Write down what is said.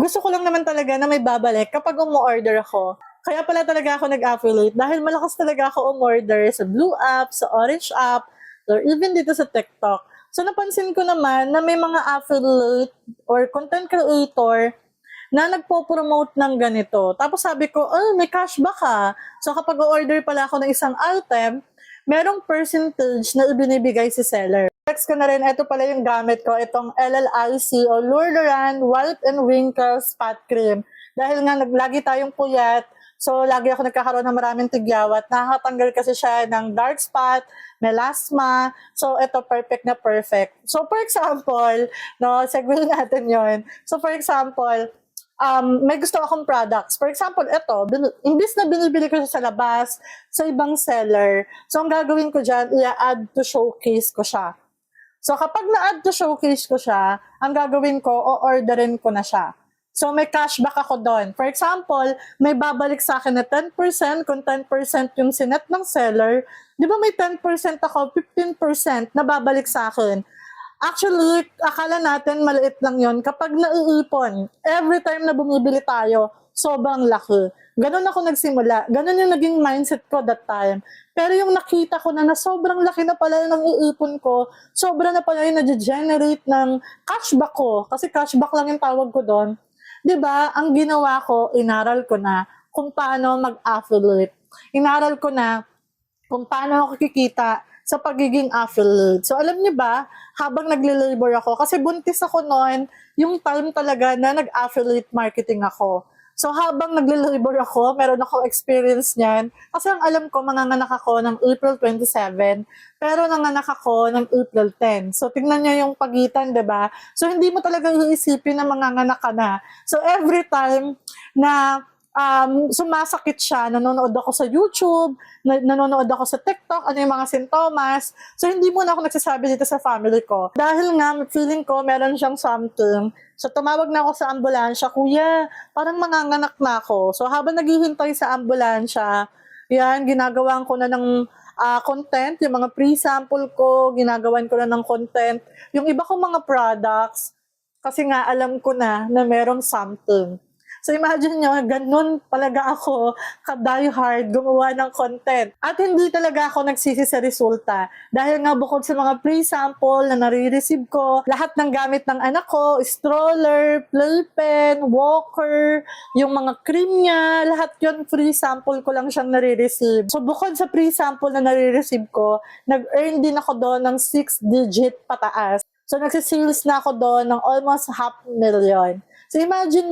Gusto ko lang naman talaga na may babalik kapag umu-order ako. Kaya pala talaga ako nag-affiliate dahil malakas talaga ako umorder sa Blue app, sa Orange app, or even dito sa TikTok. So napansin ko naman na may mga affiliate or content creator na nagpo-promote ng ganito. Tapos sabi ko, oh, may cashback ka. So kapag order pala ako ng isang item, merong percentage na ibinibigay si seller. Text ko na rin, ito pala yung gamit ko, itong LLIC o Lureran White and Wrinkles Spot Cream. Dahil nga lagi tayong puyat, so lagi ako nagkakaroon ng maraming tigyawat. Nakakatanggal kasi siya ng dark spot, melasma. So ito perfect na perfect. So for example, no, segue natin yon. So for example, may gusto akong products. For example, ito, imbis na binibili ko siya sa labas, sa ibang seller, so ang gagawin ko dyan, i-add to showcase ko siya. So kapag na-add to showcase ko siya, ang gagawin ko, o-orderin ko na siya. So may cashback ako doon. For example, may babalik sa akin na 10%, kung 10% yung sinet ng seller, di ba may 10% ako, 15% na babalik sa akin. Actually, akala natin maliit lang yon kapag naiipon. Every time na bumibili tayo, sobrang laki. Ganon ako nagsimula. Ganon yung naging mindset ko that time. Pero yung nakita ko na sobrang laki na pala ng iipon ko, sobra na pala yung na-generate ng cashback ko. Kasi cashback lang yung tawag ko doon. Diba, ang ginawa ko, inaral ko na kung paano mag-affiliate. Inaral ko na kung paano ako kikita sa pagiging affiliate. So alam niyo ba, habang nagle-labor ako, kasi buntis ako noon, yung time talaga na nag-affiliate marketing ako. So habang nagle-labor ako, meron ako experience niyan. Kasi ang alam ko, manganganak ako ng April 27, pero nanganak ako ng April 10. So tingnan niyo yung pagitan, 'di ba? So hindi mo talaga iisipin na manganganak ka na. So every time na sumasakit siya, nanonood ako sa YouTube, nanonood ako sa TikTok, ano yung mga sintomas. So, hindi muna ako nagsasabi dito sa family ko. Dahil nga, feeling ko, meron siyang something. So, tumawag na ako sa ambulansya, kuya, parang manganganak na ako. So, habang naghihintay sa ambulansya, yan, ginagawan ko na ng content, yung mga pre-sample ko, ginagawan ko na ng content. Yung iba kong mga products, kasi nga alam ko na merong something. So imagine nyo, ganun talaga ako ka-die hard gumawa ng content. At hindi talaga ako nagsisi sa resulta. Dahil nga bukod sa mga pre-sample na nare-receive ko, lahat ng gamit ng anak ko, stroller, playpen, walker, yung mga cream niya, lahat yun pre-sample ko lang siyang nare-receive. So bukod sa pre-sample na nare-receive ko, nag-earn din ako doon ng 6-digit pataas. So nagsisales na ako doon ng almost 500,000. So imagine